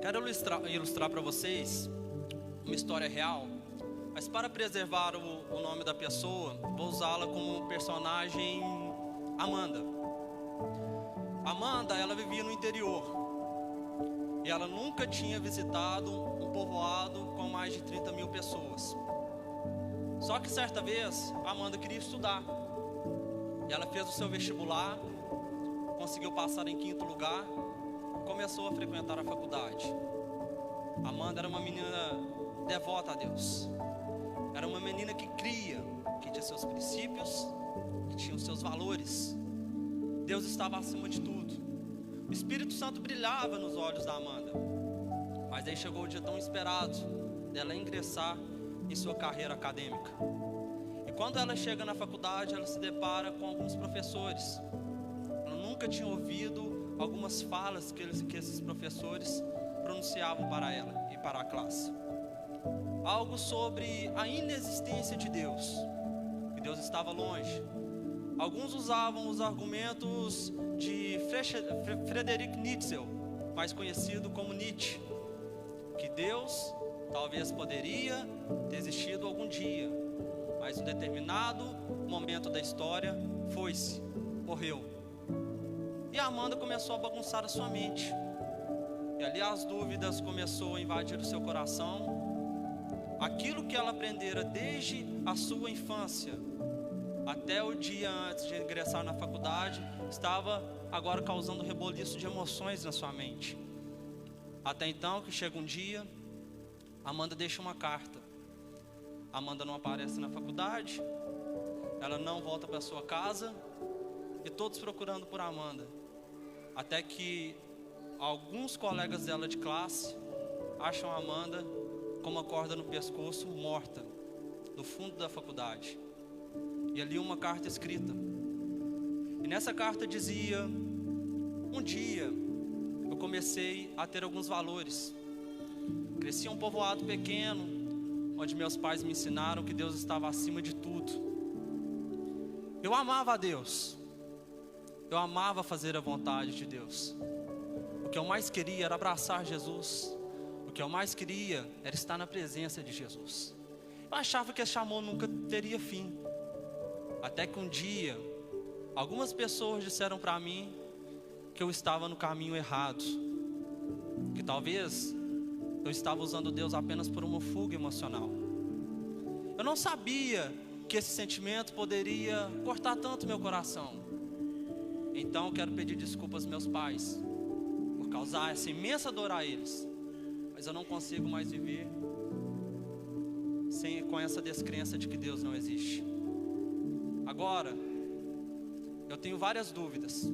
Quero ilustrar para vocês uma história real, mas para preservar o nome da pessoa, vou usá-la como personagem Amanda. Amanda, ela vivia no interior e ela nunca tinha visitado um povoado com mais de 30 mil pessoas. Só que certa vez, Amanda queria estudar e ela fez o seu vestibular, conseguiu passar em 5º lugar, começou a frequentar a faculdade. Amanda era uma menina devota a Deus. Era uma menina que cria, que tinha seus princípios, que tinha os seus valores. Deus estava acima de tudo. O Espírito Santo brilhava nos olhos da Amanda. Mas aí chegou o dia tão esperado dela ingressar em sua carreira acadêmica. E quando ela chega na faculdade, ela se depara com alguns professores. Ela nunca tinha ouvido algumas falas que esses professores pronunciavam para ela e para a classe. Algo sobre a inexistência de Deus, que Deus estava longe. Alguns usavam os argumentos de Friedrich Nietzsche, mais conhecido como Nietzsche, que Deus talvez poderia ter existido algum dia, mas em um determinado momento da história foi-se, morreu. E a Amanda começou a bagunçar a sua mente. E ali as dúvidas começaram a invadir o seu coração. Aquilo que ela aprendera desde a sua infância até o dia antes de ingressar na faculdade estava agora causando reboliço de emoções na sua mente. Até então que chega um dia, Amanda deixa uma carta. Amanda não aparece na faculdade, ela não volta para sua casa e todos procurando por Amanda. Até que alguns colegas dela de classe acham a Amanda com uma corda no pescoço, morta, no fundo da faculdade. E ali uma carta escrita. E nessa carta dizia: um dia eu comecei a ter alguns valores. Cresci em um povoado pequeno, onde meus pais me ensinaram que Deus estava acima de tudo. Eu amava a Deus. Eu amava fazer a vontade de Deus. O que eu mais queria era abraçar Jesus. O que eu mais queria era estar na presença de Jesus. Eu achava que esse amor nunca teria fim. Até que um dia, algumas pessoas disseram para mim que eu estava no caminho errado. Que talvez eu estava usando Deus apenas por uma fuga emocional. Eu não sabia que esse sentimento poderia cortar tanto meu coração. Então quero pedir desculpas aos meus pais por causar essa imensa dor a eles. Mas eu não consigo mais viver com essa descrença de que Deus não existe. Agora, eu tenho várias dúvidas.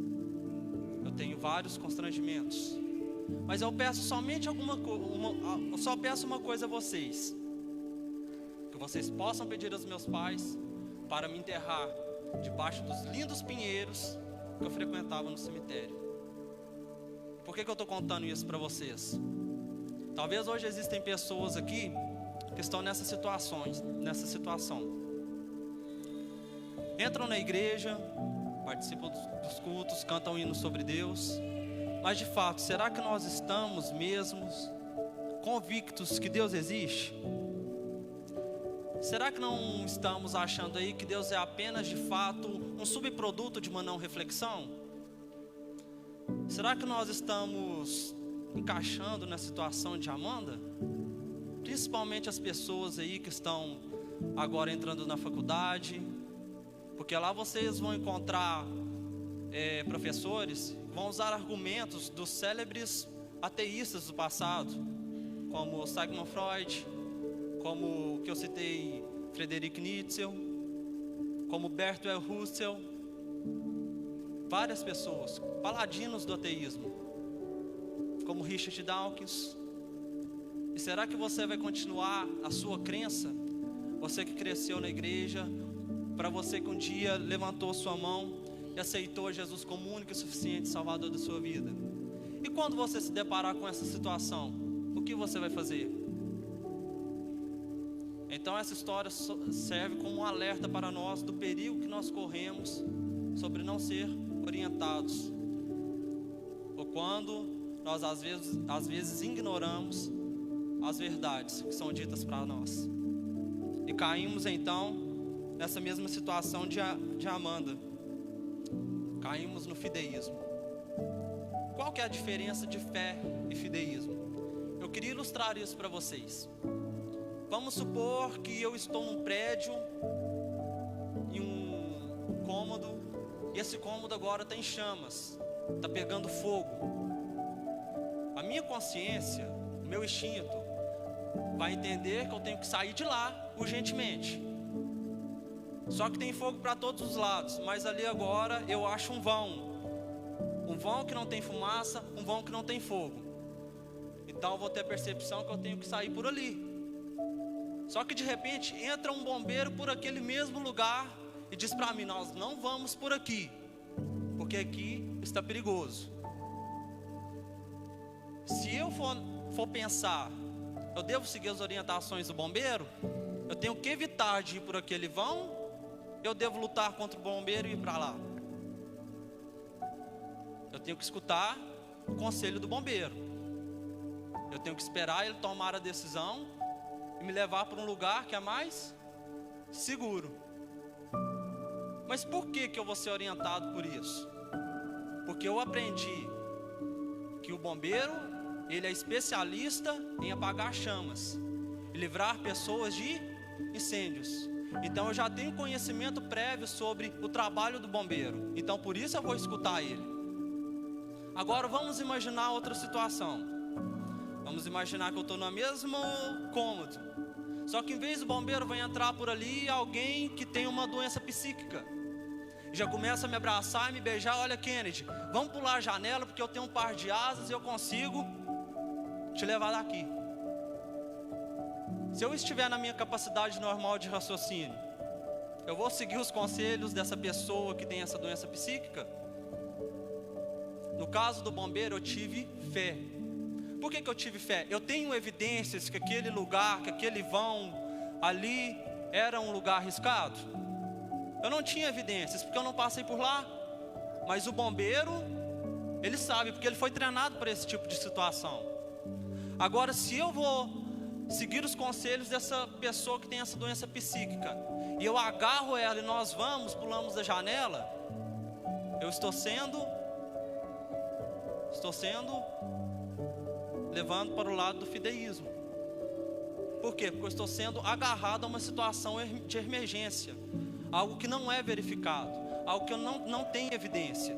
Eu tenho vários constrangimentos. Mas eu peço somente eu só peço uma coisa a vocês. Que vocês possam pedir aos meus pais para me enterrar debaixo dos lindos pinheiros que eu frequentava no cemitério. Por que eu estou contando isso para vocês? Talvez hoje existem pessoas aqui que estão nessa situação. Entram na igreja, participam dos cultos, cantam hinos sobre Deus. Mas de fato, será que nós estamos mesmos convictos que Deus existe? Será que não estamos achando aí que Deus é apenas de fato um subproduto de uma não reflexão? Será que nós estamos encaixando na situação de Amanda? Principalmente as pessoas aí que estão agora entrando na faculdade, porque lá vocês vão encontrar professores que vão usar argumentos dos célebres ateístas do passado, como Sigmund Freud, como o que eu citei, Friedrich Nietzsche, como Bertrand Russell, várias pessoas, paladinos do ateísmo, como Richard Dawkins. E será que você vai continuar a sua crença? Você que cresceu na igreja, para você que um dia levantou sua mão e aceitou Jesus como único e suficiente Salvador da sua vida. E quando você se deparar com essa situação, o que você vai fazer? Então essa história serve como um alerta para nós do perigo que nós corremos sobre não ser orientados, ou quando nós às vezes ignoramos as verdades que são ditas para nós. E caímos então nessa mesma situação de Amanda. Caímos no fideísmo. Qual que é a diferença de fé e fideísmo? Eu queria ilustrar isso para vocês. Vamos supor que eu estou num prédio, em um cômodo, e esse cômodo agora está em chamas, está pegando fogo. A minha consciência, o meu instinto, vai entender que eu tenho que sair de lá urgentemente. Só que tem fogo para todos os lados, mas ali agora eu acho um vão que não tem fumaça, um vão que não tem fogo. Então eu vou ter a percepção que eu tenho que sair por ali. Só que de repente entra um bombeiro por aquele mesmo lugar e diz para mim: nós não vamos por aqui, porque aqui está perigoso. Se eu for pensar, eu devo seguir as orientações do bombeiro? Eu tenho que evitar de ir por aquele vão? Eu devo lutar contra o bombeiro e ir para lá? Eu tenho que escutar o conselho do bombeiro. Eu tenho que esperar ele tomar a decisão e me levar para um lugar que é mais seguro. Mas por que eu vou ser orientado por isso? Porque eu aprendi que o bombeiro, ele é especialista em apagar chamas e livrar pessoas de incêndios. Então eu já tenho conhecimento prévio sobre o trabalho do bombeiro. Então por isso eu vou escutar ele. Agora vamos imaginar outra situação. Vamos imaginar que eu estou no mesmo cômodo. Só que em vez do bombeiro vai entrar por ali alguém que tem uma doença psíquica. Já começa a me abraçar e me beijar. Olha, Kennedy, vamos pular a janela porque eu tenho um par de asas e eu consigo te levar daqui. Se eu estiver na minha capacidade normal de raciocínio, eu vou seguir os conselhos dessa pessoa que tem essa doença psíquica? No caso do bombeiro, eu tive fé. Por que eu tive fé? Eu tenho evidências que aquele lugar, que aquele vão ali era um lugar arriscado? Eu não tinha evidências, porque eu não passei por lá. Mas o bombeiro, ele sabe, porque ele foi treinado para esse tipo de situação. Agora, se eu vou seguir os conselhos dessa pessoa que tem essa doença psíquica, e eu agarro ela e nós pulamos da janela, eu estou sendo levando para o lado do fideísmo. Por quê? Porque eu estou sendo agarrado a uma situação de emergência, algo que não é verificado, algo que eu não tenho evidência.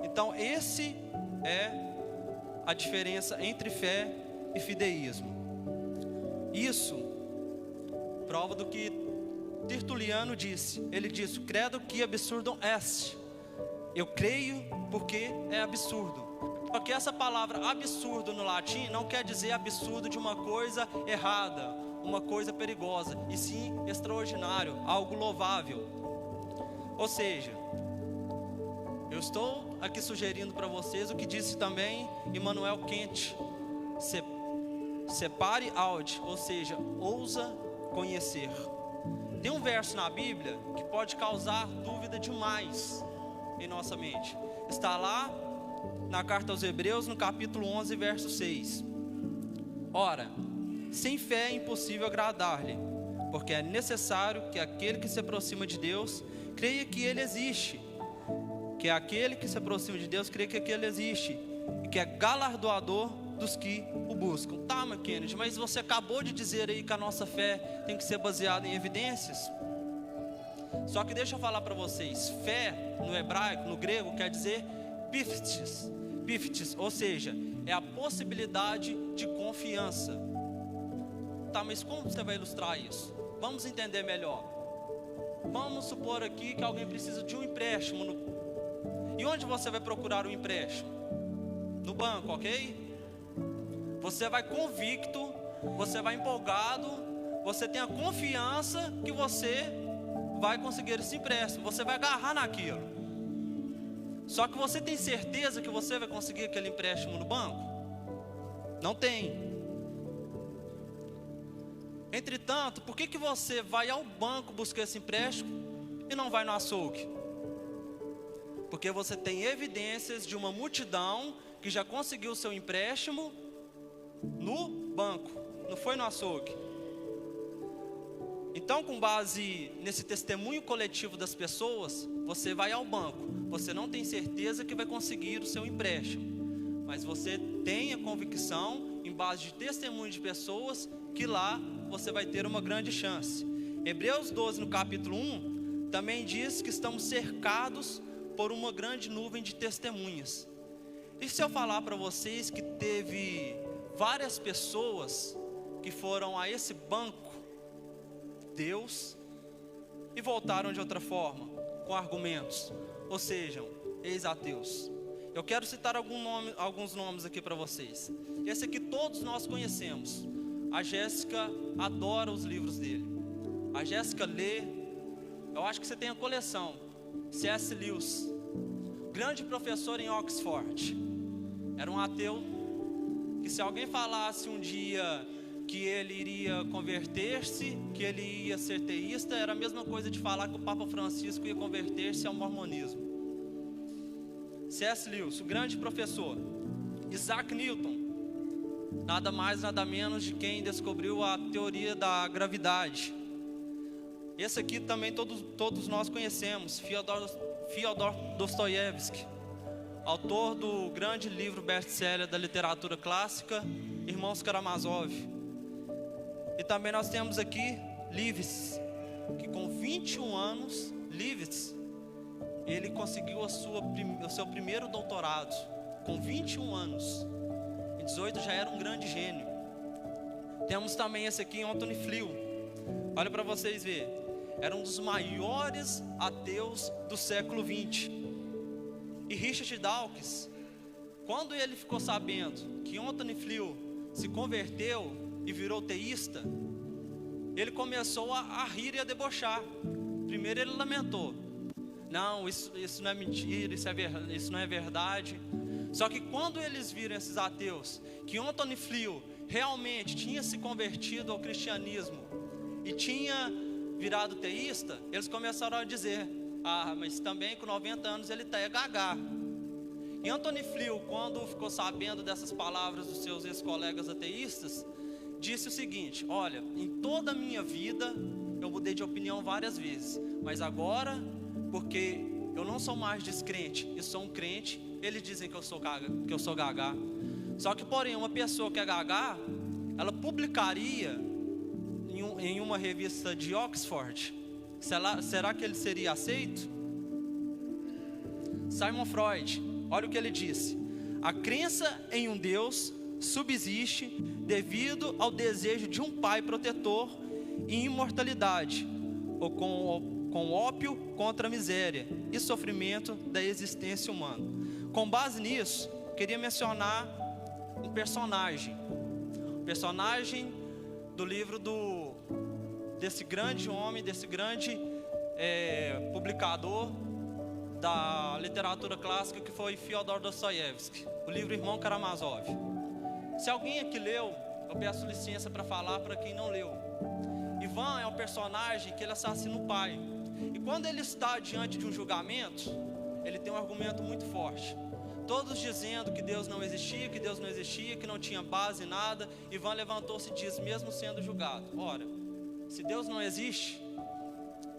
Então esse é a diferença entre fé e fideísmo. Isso prova do que Tertuliano disse. Ele disse: credo que absurdum est. Eu creio porque é absurdo. Porque essa palavra absurdo no latim não quer dizer absurdo de uma coisa errada, uma coisa perigosa, e sim extraordinário, algo louvável. Ou seja, eu estou aqui sugerindo para vocês o que disse também Immanuel Kant: separe aude, ou seja, ousa conhecer. Tem um verso na Bíblia que pode causar dúvida demais em nossa mente. Está lá na carta aos Hebreus, no capítulo 11, verso 6. Ora, sem fé é impossível agradar-lhe, porque é necessário que aquele que se aproxima de Deus creia que Ele existe. Que aquele que se aproxima de Deus creia que Ele existe, e que é galardoador dos que o buscam. Tá, Kennedy, mas você acabou de dizer aí que a nossa fé tem que ser baseada em evidências. Só que deixa eu falar para vocês, fé no hebraico, no grego, quer dizer piftis, ou seja, é a possibilidade de confiança. Tá, mas como você vai ilustrar isso? Vamos entender melhor. Vamos supor aqui que alguém precisa de um empréstimo. E onde você vai procurar o empréstimo? No banco, ok? Você vai convicto, você vai empolgado, você tem a confiança que você vai conseguir esse empréstimo, você vai agarrar naquilo. Só que você tem certeza que você vai conseguir aquele empréstimo no banco? Não tem. Entretanto, por que você vai ao banco buscar esse empréstimo e não vai no açougue? Porque você tem evidências de uma multidão que já conseguiu o seu empréstimo no banco, não foi no açougue. Então, com base nesse testemunho coletivo das pessoas, você vai ao banco. Você não tem certeza que vai conseguir o seu empréstimo, mas você tem a convicção, em base de testemunho de pessoas, que lá você vai ter uma grande chance. Hebreus 12, no capítulo 1, também diz que estamos cercados por uma grande nuvem de testemunhas. E se eu falar para vocês que teve várias pessoas que foram a esse banco, Deus, e voltaram de outra forma, com argumentos, ou sejam, ex-ateus. Eu quero citar alguns nomes aqui para vocês. Esse aqui todos nós conhecemos. A Jéssica adora os livros dele. A Jéssica lê, eu acho que você tem a coleção. C.S. Lewis, grande professor em Oxford. Era um ateu que, se alguém falasse um dia que ele iria converter-se, que ele ia ser teísta, era a mesma coisa de falar que o Papa Francisco ia converter-se ao mormonismo. C.S. Lewis, o grande professor. Isaac Newton, nada mais, nada menos de quem descobriu a teoria da gravidade. Esse aqui também todos nós conhecemos, Fyodor Dostoiévski, autor do grande livro best-seller da literatura clássica, Irmãos Karamazov. E também nós temos aqui Leavitt, que com 21 anos, ele conseguiu o seu primeiro doutorado, com 21 anos. Em 18 já era um grande gênio. Temos também esse aqui, Anthony Flew. Olha para vocês verem, era um dos maiores ateus do século 20. E Richard Dawkins, quando ele ficou sabendo que Anthony Flew se converteu e virou teísta, ele começou a rir e a debochar. Primeiro ele lamentou: não, isso não é mentira, isso não é verdade. Só que quando eles viram, esses ateus, que Anthony Flew realmente tinha se convertido ao cristianismo e tinha virado teísta, eles começaram a dizer: ah, mas também com 90 anos ele é gagá. E Anthony Flew, quando ficou sabendo dessas palavras dos seus ex-colegas ateístas, disse o seguinte: olha, em toda a minha vida eu mudei de opinião várias vezes, mas agora, porque eu não sou mais descrente e sou um crente, eles dizem que eu sou gagá. Só que, porém, uma pessoa que é gagá, ela publicaria em uma revista de Oxford, será que ele seria aceito? Simon Freud, olha o que ele disse: a crença em um Deus subsiste devido ao desejo de um pai protetor e imortalidade, ou com ópio contra a miséria e sofrimento da existência humana. Com base nisso, queria mencionar um personagem do livro desse grande homem, desse grande publicador da literatura clássica, que foi Fyodor Dostoiévski, o livro Irmão Karamazov. Se alguém aqui leu, eu peço licença para falar para quem não leu. Ivan é um personagem que ele assassina o pai. E quando ele está diante de um julgamento, ele tem um argumento muito forte. Todos dizendo que Deus não existia, que não tinha base em nada. Ivan levantou-se e diz, mesmo sendo julgado: ora, se Deus não existe,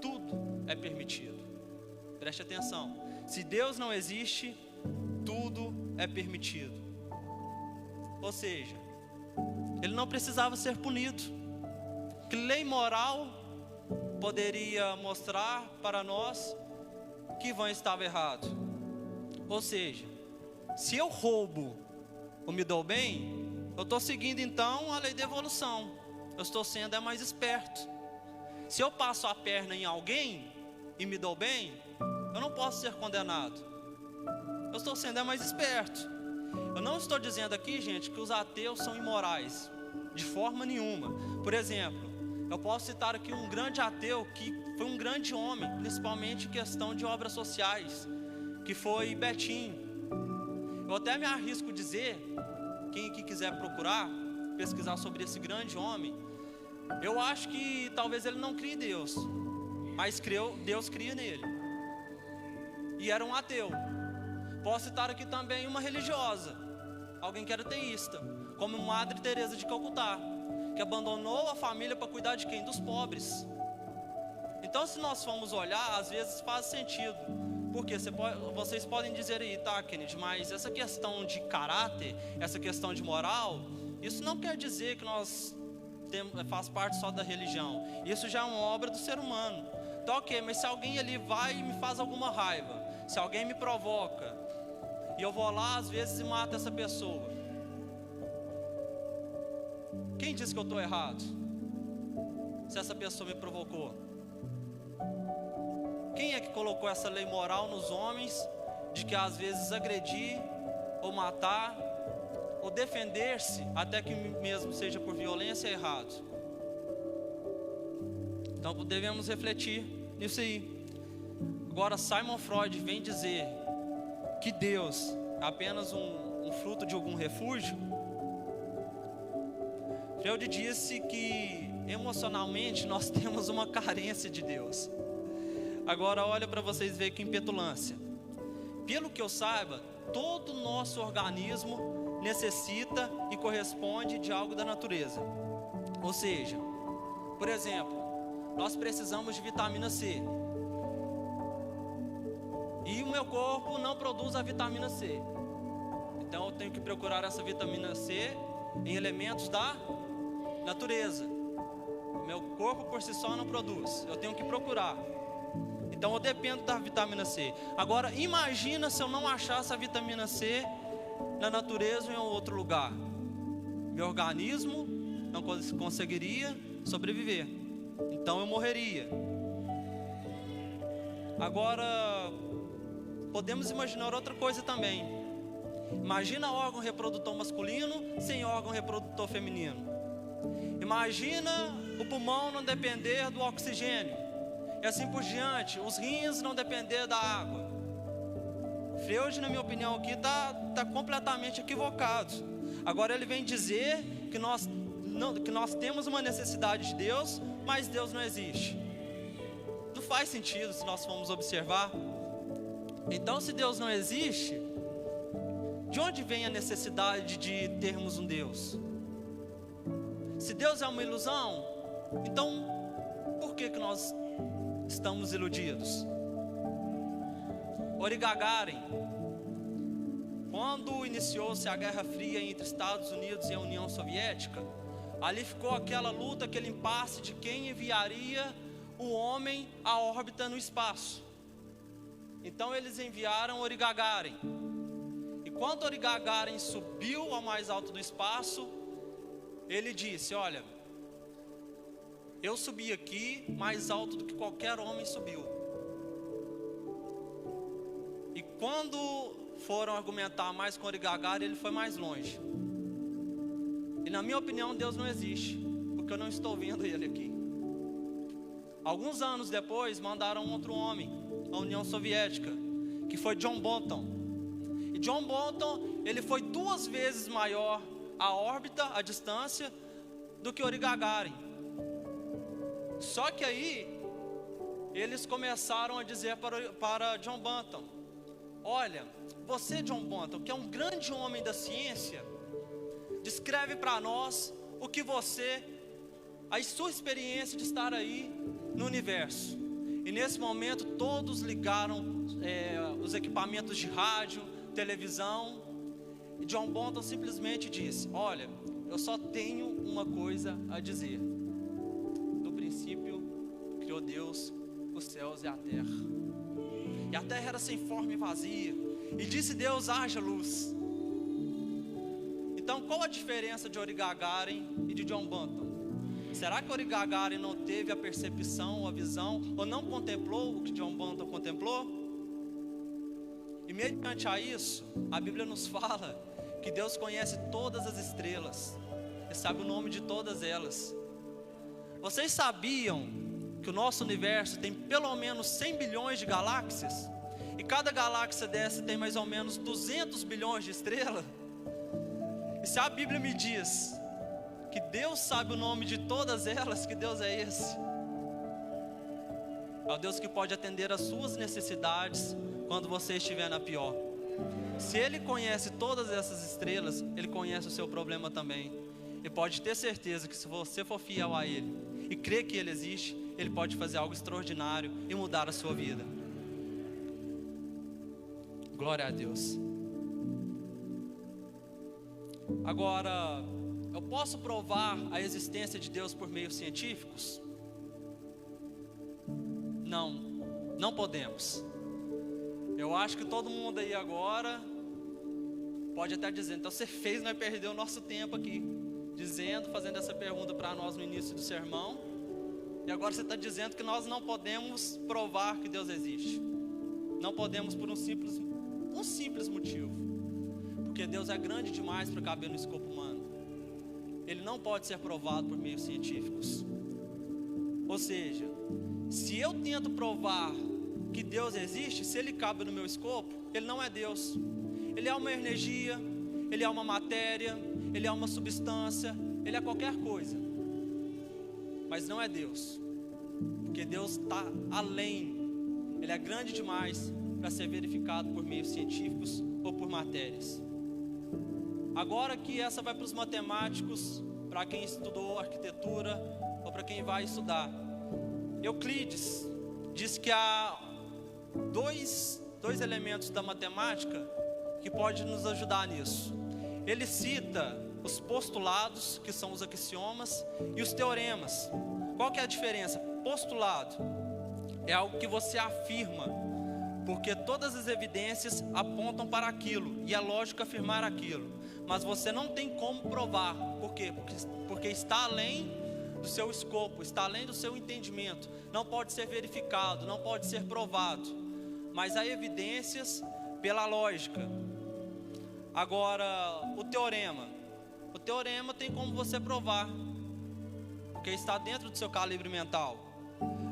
tudo é permitido. Preste atenção. Se Deus não existe, tudo é permitido. Ou seja, ele não precisava ser punido. Que lei moral poderia mostrar para nós que Ivan estava errado? Ou seja, se eu roubo ou me dou bem, eu estou seguindo então a lei da evolução. Eu estou sendo mais esperto. Se eu passo a perna em alguém e me dou bem, eu não posso ser condenado. Eu estou sendo mais esperto. Eu não estou dizendo aqui, gente, que os ateus são imorais, de forma nenhuma. Por exemplo, eu posso citar aqui um grande ateu que foi um grande homem, principalmente em questão de obras sociais, que foi Betinho. Eu até me arrisco dizer, quem quiser procurar, pesquisar sobre esse grande homem, eu acho que talvez ele não crie em Deus, mas Deus cria nele. E era um ateu. Posso citar aqui também uma religiosa, alguém que era teísta, como Madre Teresa de Calcutá, que abandonou a família para cuidar de quem? Dos pobres. Então, se nós formos olhar, às vezes faz sentido, porque vocês podem dizer aí, tá, Kennedy, mas essa questão de caráter, essa questão de moral, isso não quer dizer que faz parte só da religião. Isso já é uma obra do ser humano. Então, ok, mas se alguém ali vai e me faz alguma raiva, se alguém me provoca, e eu vou lá às vezes e mato essa pessoa, quem disse que eu estou errado? Se essa pessoa me provocou, quem é que colocou essa lei moral nos homens, de que às vezes agredir, ou matar, ou defender-se, até que mesmo seja por violência, é errado? Então devemos refletir nisso aí. Agora, Sigmund Freud vem dizer que Deus é apenas um fruto de algum refúgio. Freud disse que emocionalmente nós temos uma carência de Deus. Agora olha para vocês verem que petulância. Pelo que eu saiba, todo o nosso organismo necessita e corresponde de algo da natureza. Ou seja, por exemplo, nós precisamos de vitamina C. E o meu corpo não produz a vitamina C. Então eu tenho que procurar essa vitamina C em elementos da natureza. O meu corpo por si só não produz. Eu tenho que procurar. Então eu dependo da vitamina C. Agora imagina se eu não achasse a vitamina C na natureza ou em outro lugar. Meu organismo não conseguiria sobreviver. Então eu morreria. Agora podemos imaginar outra coisa também. Imagina órgão reprodutor masculino sem órgão reprodutor feminino. Imagina o pulmão não depender do oxigênio. E assim por diante, os rins não depender da água. Freud, na minha opinião, aqui está completamente equivocado. Agora ele vem dizer que nós temos uma necessidade de Deus, mas Deus não existe. Não faz sentido se nós formos observar. Então, se Deus não existe, de onde vem a necessidade de termos um Deus? Se Deus é uma ilusão, então por que nós estamos iludidos? Yuri Gagarin, quando iniciou-se a Guerra Fria entre Estados Unidos e a União Soviética, ali ficou aquela luta, aquele impasse de quem enviaria o homem à órbita no espaço. Então eles enviaram Yuri Gagarin. E quando Yuri Gagarin subiu ao mais alto do espaço, ele disse: olha, eu subi aqui mais alto do que qualquer homem subiu. E quando foram argumentar mais com Yuri Gagarin, ele foi mais longe. E na minha opinião, Deus não existe, porque eu não estou vendo ele aqui. Alguns anos depois, mandaram outro homem à União Soviética, que foi John Bolton. E John Bolton, ele foi 2 vezes maior a órbita, a distância, do que Yuri Gagarin. Só que aí, eles começaram a dizer para John Bolton: olha, você, John Bolton, que é um grande homem da ciência, descreve para nós o que a sua experiência de estar aí no universo. E nesse momento todos ligaram os equipamentos de rádio, televisão, e John Bolton simplesmente disse: olha, eu só tenho uma coisa a dizer. No princípio criou Deus os céus e a terra. E a terra era sem forma e vazia, e disse Deus: haja luz. Então qual a diferença de Yuri Gagarin e de John Bolton? Será que Yuri Gagarin não teve a percepção, a visão, ou não contemplou o que John Bolton contemplou? E mediante a isso, a Bíblia nos fala que Deus conhece todas as estrelas e sabe o nome de todas elas. Vocês sabiam que o nosso universo tem pelo menos 100 bilhões de galáxias? E cada galáxia dessa tem mais ou menos 200 bilhões de estrelas? E se a Bíblia me diz que Deus sabe o nome de todas elas, que Deus é esse? É o Deus que pode atender às suas necessidades quando você estiver na pior. Se Ele conhece todas essas estrelas, Ele conhece o seu problema também. E pode ter certeza que se você for fiel a Ele e crer que Ele existe, Ele pode fazer algo extraordinário e mudar a sua vida. Glória a Deus. Agora, eu posso provar a existência de Deus por meios científicos? Não podemos. Eu acho que todo mundo aí agora pode até dizer, então você fez nós perder o nosso tempo aqui, fazendo essa pergunta para nós no início do sermão, e agora você está dizendo que nós não podemos provar que Deus existe. Não podemos por um simples motivo, porque Deus é grande demais para caber no escopo humano. Ele não pode ser provado por meios científicos. Ou seja, se eu tento provar que Deus existe, se Ele cabe no meu escopo, Ele não é Deus. Ele é uma energia, Ele é uma matéria, Ele é uma substância, Ele é qualquer coisa, mas não é Deus, porque Deus está além. Ele é grande demais para ser verificado por meios científicos ou por matérias. Agora que essa vai para os matemáticos, para quem estudou arquitetura ou para quem vai estudar. Euclides diz que há dois elementos da matemática que podem nos ajudar nisso. Ele cita os postulados, que são os axiomas, e os teoremas. Qual que é a diferença? Postulado é algo que você afirma, porque todas as evidências apontam para aquilo, e é lógico afirmar aquilo, mas você não tem como provar. Por quê? Porque está além do seu escopo, está além do seu entendimento, não pode ser verificado, não pode ser provado, mas há evidências pela lógica. Agora, o teorema tem como você provar, porque está dentro do seu calibre mental.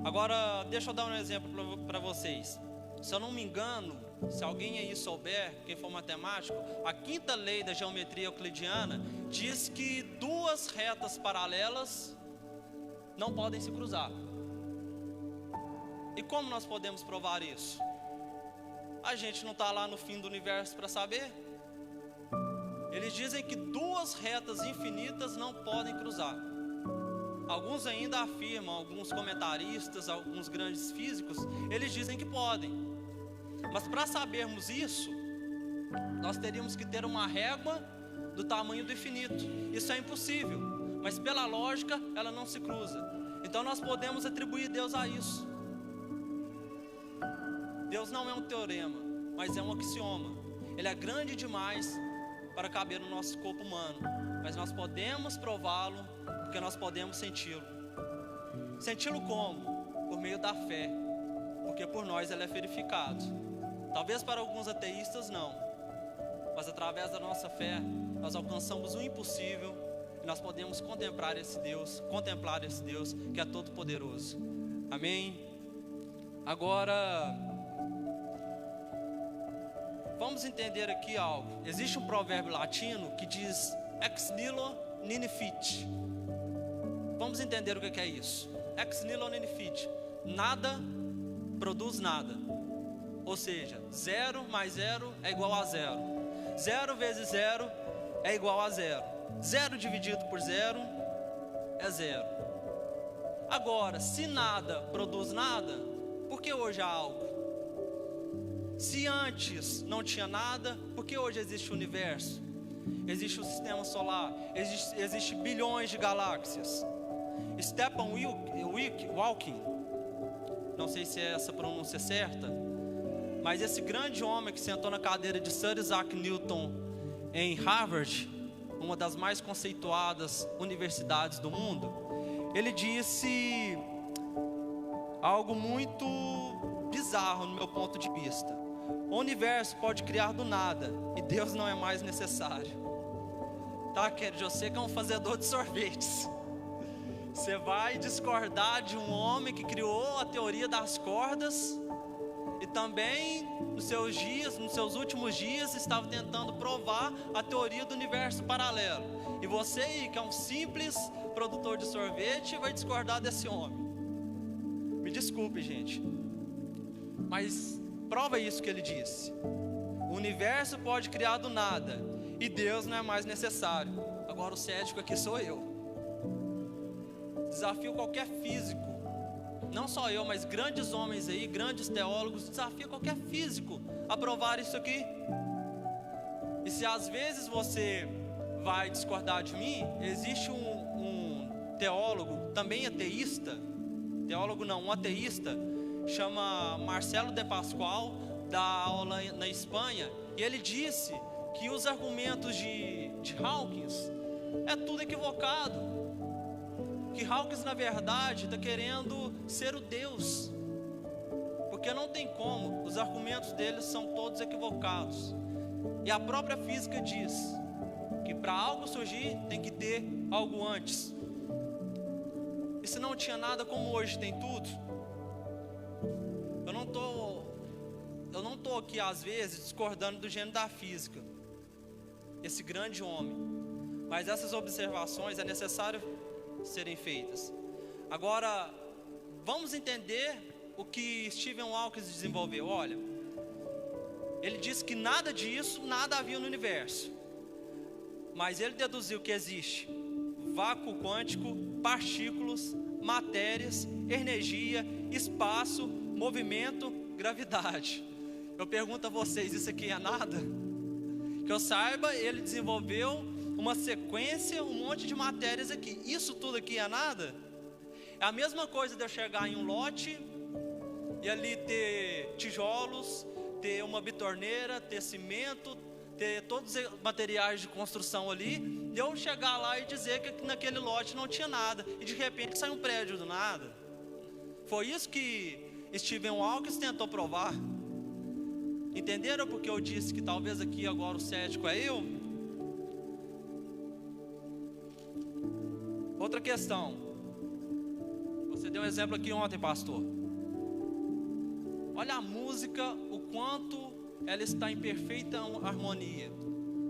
Agora, deixa eu dar um exemplo para vocês. Se eu não me engano, se alguém aí souber, quem for matemático, a quinta lei da geometria euclidiana diz que duas retas paralelas não podem se cruzar. E como nós podemos provar isso? A gente não está lá no fim do universo para saber. Eles dizem que duas retas infinitas não podem cruzar. Alguns ainda afirmam, alguns comentaristas, alguns grandes físicos, eles dizem que podem. Mas para sabermos isso, nós teríamos que ter uma régua do tamanho do infinito. Isso é impossível, mas pela lógica ela não se cruza. Então nós podemos atribuir Deus a isso. Deus não é um teorema, mas é um axioma. Ele é grande demais para caber no nosso corpo humano, mas nós podemos prová-lo, porque nós podemos senti-lo. Senti-lo como? Por meio da fé, porque por nós ele é verificado. Talvez para alguns ateístas não, mas através da nossa fé nós alcançamos o impossível e nós podemos contemplar esse Deus que é todo poderoso. Amém? Agora, vamos entender aqui algo. Existe um provérbio latino que diz ex nihilo nihil fit. Vamos entender o que é isso. Ex nihilo nihil fit. Nada produz nada. Ou seja, 0 mais 0 é igual a 0. 0 vezes 0 é igual a 0. 0 dividido por 0 é 0. Agora, se nada produz nada, por que hoje há algo? Se antes não tinha nada, por que hoje existe o universo? Existe o sistema solar, existe bilhões de galáxias. Stephen Hawking, não sei se é essa pronúncia certa, mas esse grande homem que sentou na cadeira de Sir Isaac Newton em Harvard, uma das mais conceituadas universidades do mundo, ele disse algo muito bizarro no meu ponto de vista. O universo pode criar do nada e Deus não é mais necessário. Tá, querido, eu sei que é um fazedor de sorvetes. Você vai discordar de um homem que criou a teoria das cordas e também nos seus últimos dias estava tentando provar a teoria do universo paralelo. E você aí, que é um simples produtor de sorvete, vai discordar desse homem. Me desculpe, gente, mas prova isso que ele disse. O universo pode criar do nada e Deus não é mais necessário. Agora o cético aqui sou eu. Desafio qualquer físico, não só eu, mas grandes homens aí, grandes teólogos, desafio qualquer físico a provar isso aqui. E se às vezes você vai discordar de mim, existe um teólogo, também ateísta, um ateísta, chama Marcelo de Pasqual, dá aula na Espanha, e ele disse que os argumentos de Hawkins é tudo equivocado, que Hawkins na verdade está querendo ser o Deus, porque não tem como, os argumentos deles são todos equivocados. E a própria física diz que para algo surgir tem que ter algo antes. E se não tinha nada, como hoje tem tudo? Eu não tô aqui às vezes discordando do gênio da física, esse grande homem, mas essas observações é necessário serem feitas. Agora, vamos entender o que Stephen Hawking desenvolveu. Olha, ele disse que nada disso, nada havia no universo, mas ele deduziu que existe vácuo quântico, partículas, matérias, energia, espaço, movimento, gravidade. Eu pergunto a vocês, isso aqui é nada? Que eu saiba, ele desenvolveu uma sequência, um monte de matérias aqui. Isso tudo aqui é nada? É a mesma coisa de eu chegar em um lote e ali ter tijolos, ter uma bitorneira, ter cimento, ter todos os materiais de construção ali, e eu chegar lá e dizer que naquele lote não tinha nada, e de repente sai um prédio do nada. Foi isso que Stephen Hawking tentou provar. Entenderam porque eu disse que talvez aqui agora o cético é eu? Outra questão. Você deu um exemplo aqui ontem, pastor. Olha a música, o quanto ela está em perfeita harmonia.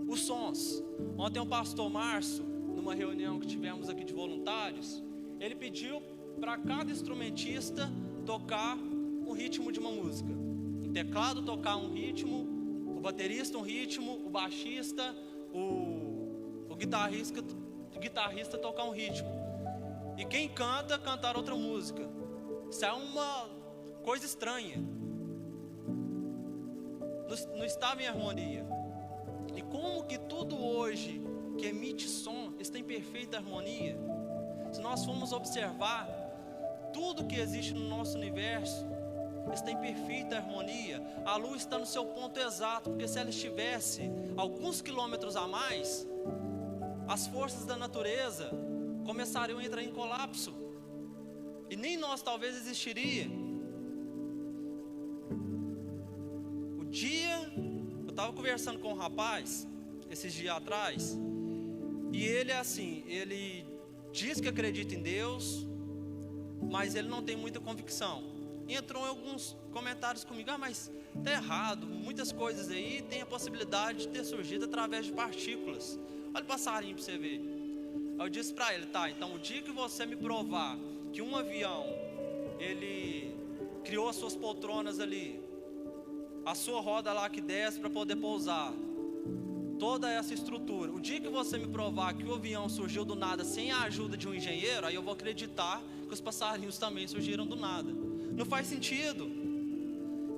Os sons. Ontem o pastor Márcio, numa reunião que tivemos aqui de voluntários, ele pediu para cada instrumentista tocar um ritmo de uma música. O teclado tocar um ritmo, o baterista um ritmo, o baixista, o guitarrista tocar um ritmo. E quem canta, cantar outra música. Isso é uma coisa estranha. Não estava em harmonia. E como que tudo hoje que emite som está em perfeita harmonia? Se nós formos observar, tudo que existe no nosso universo está em perfeita harmonia. A luz está no seu ponto exato, porque se ela estivesse alguns quilômetros a mais, as forças da natureza começariam a entrar em colapso, e nem nós talvez existiria. Eu estava conversando com um rapaz esses dias atrás, e ele é assim, ele diz que acredita em Deus, mas ele não tem muita convicção. Entrou em alguns comentários comigo: mas está errado, muitas coisas aí tem a possibilidade de ter surgido através de partículas. Olha o passarinho para você ver. Aí eu disse para ele: tá, então o dia que você me provar que um avião, ele criou as suas poltronas ali, a sua roda lá que desce para poder pousar, toda essa estrutura, o dia que você me provar que o avião surgiu do nada sem a ajuda de um engenheiro, aí eu vou acreditar que os passarinhos também surgiram do nada. Não faz sentido.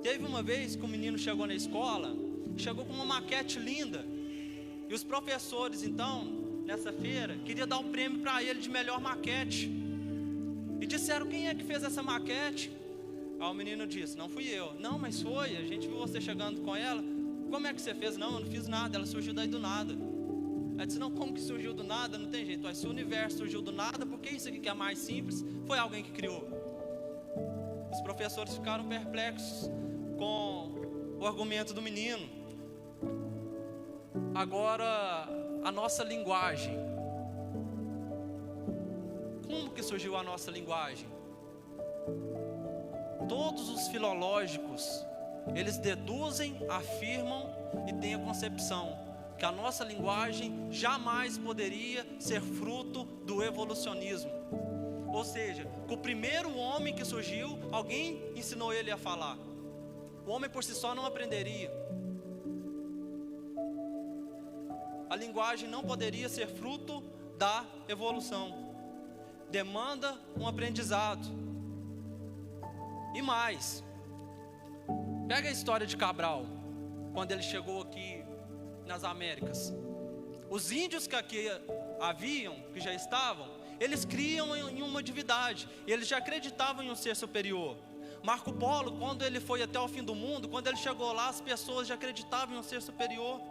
Teve uma vez que um menino chegou na escola, chegou com uma maquete linda, e os professores então, nessa feira, queriam dar um prêmio para ele de melhor maquete, e disseram: quem é que fez essa maquete? Aí o menino disse: não fui eu. Não, mas foi, a gente viu você chegando com ela. Como é que você fez? Não, eu não fiz nada, ela surgiu daí do nada. Ela disse: não, como que surgiu do nada? Não tem jeito. Mas se o universo surgiu do nada, por que isso aqui que é mais simples foi alguém que criou? Os professores ficaram perplexos com o argumento do menino. Agora, a nossa linguagem. Como que surgiu a nossa linguagem? Todos os filológicos, eles deduzem, afirmam e têm a concepção que a nossa linguagem jamais poderia ser fruto do evolucionismo. Ou seja, que o primeiro homem que surgiu, alguém ensinou ele a falar. O homem por si só não aprenderia. a linguagem não poderia ser fruto da evolução. Demanda um aprendizado. E mais, pega a história de Cabral, quando ele chegou aqui nas Américas. Os índios que aqui haviam, que já estavam, eles criam em uma divindade, eles já acreditavam em um ser superior. Marco Polo, quando ele foi até o fim do mundo, quando ele chegou lá, as pessoas já acreditavam em um ser superior.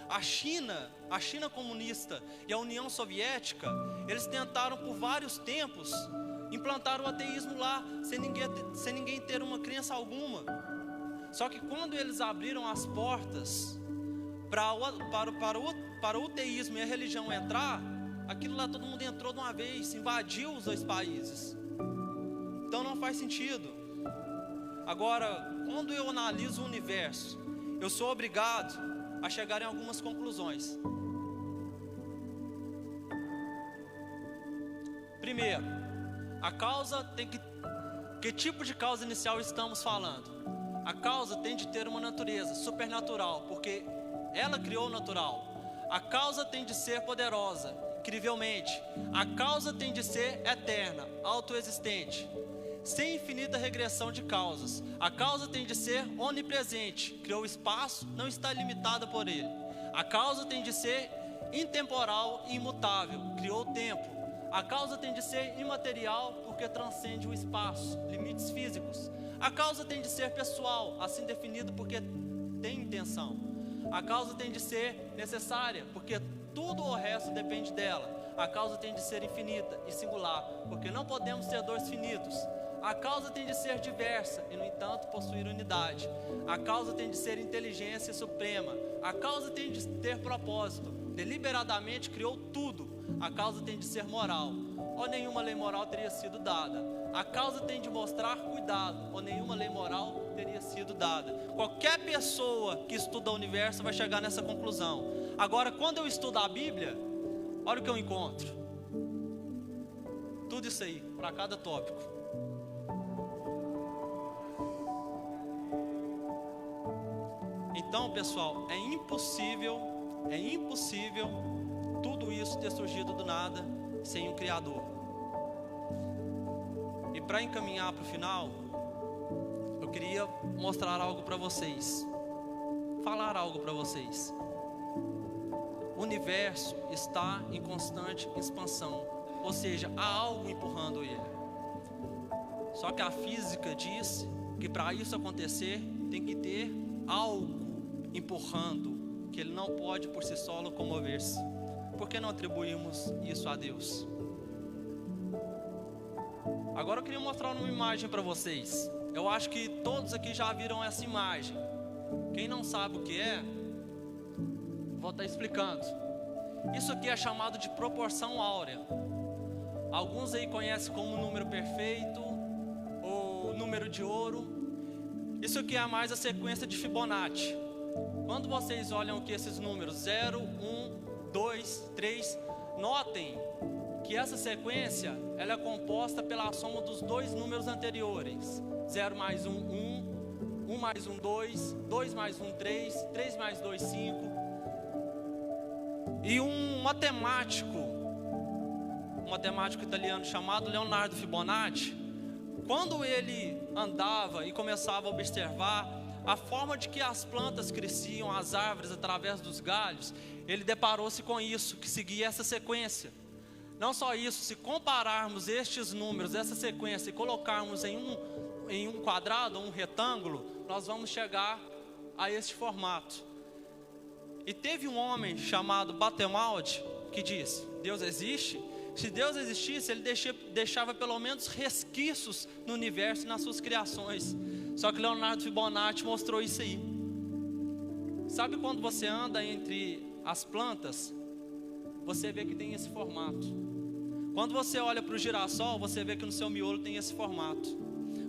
A China comunista e a União Soviética, eles tentaram por vários tempos implantar o ateísmo lá, sem ninguém ter uma crença alguma. Só que quando eles abriram as portas para o teísmo e a religião entrar, aquilo lá todo mundo entrou de uma vez, invadiu os dois países. Então não faz sentido. Agora, quando eu analiso o universo, eu sou obrigado a chegar em algumas conclusões. Primeiro, a causa tem que tipo de causa inicial estamos falando? A causa tem de ter uma natureza supernatural, porque ela criou o natural. A causa tem de ser poderosa, incrivelmente. A causa tem de ser eterna, autoexistente, sem infinita regressão de causas. A causa tem de ser onipresente, criou o espaço, não está limitada por ele. A causa tem de ser intemporal e imutável, criou o tempo. A causa tem de ser imaterial, porque transcende o espaço, limites físicos. A causa tem de ser pessoal, assim definido, porque tem intenção. A causa tem de ser necessária, porque tudo o resto depende dela. A causa tem de ser infinita e singular, porque não podemos ser dois finitos. A causa tem de ser diversa e, no entanto, possuir unidade. A causa tem de ser inteligência suprema. A causa tem de ter propósito. Deliberadamente criou tudo. A causa tem de ser moral, ou nenhuma lei moral teria sido dada. A causa tem de mostrar cuidado, ou nenhuma lei moral teria sido dada. Qualquer pessoa que estuda o universo vai chegar nessa conclusão. Agora, quando eu estudo a Bíblia, olha o que eu encontro. Tudo isso aí, para cada tópico. Então, pessoal, é impossível tudo isso ter surgido do nada sem um Criador. E para encaminhar para o final, eu queria mostrar algo para vocês, falar algo para vocês. O universo está em constante expansão, ou seja, há algo empurrando ele. Só que a física diz que para isso acontecer tem que ter algo empurrando, que ele não pode por si só locomover-se. Por que não atribuímos isso a Deus? Agora eu queria mostrar uma imagem para vocês. Eu acho que todos aqui já viram essa imagem. Quem não sabe o que é, vou estar explicando. Isso aqui é chamado de proporção áurea. Alguns aí conhecem como número perfeito ou número de ouro. Isso aqui é mais a sequência de Fibonacci. Quando vocês olham aqui esses números 0, 1, 2, 3, notem que essa sequência ela é composta pela soma dos dois números anteriores. 0 mais 1, 1, 1 mais 1, 2, 2 mais 1, 3, 3 mais 2, 5. E um matemático italiano chamado Leonardo Fibonacci, quando ele andava e começava a observar a forma de que as plantas cresciam, as árvores através dos galhos, ele deparou-se com isso, que seguia essa sequência. Não só isso, se compararmos estes números, essa sequência, e colocarmos em um quadrado, um retângulo, nós vamos chegar a este formato. E teve um homem chamado Bartemaldi que disse: Deus existe? Se Deus existisse, ele deixava pelo menos resquícios no universo e nas suas criações. Só que Leonardo Fibonacci mostrou isso aí. Sabe quando você anda entre as plantas, você vê que tem esse formato. Quando você olha para o girassol, você vê que no seu miolo tem esse formato.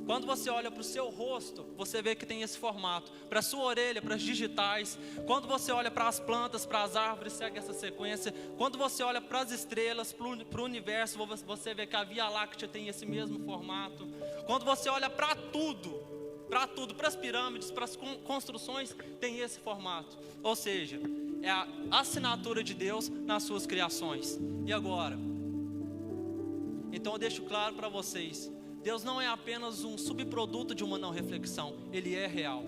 Quando você olha para o seu rosto, você vê que tem esse formato. Para a sua orelha, para as digitais. Quando você olha para as plantas, para as árvores, segue essa sequência. Quando você olha para as estrelas, para o universo, você vê que a Via Láctea tem esse mesmo formato. Quando você olha para tudo, para as pirâmides, para as construções, tem esse formato. Ou seja, é a assinatura de Deus nas suas criações. E agora? Então eu deixo claro para vocês, Deus não é apenas um subproduto de uma não reflexão, Ele é real.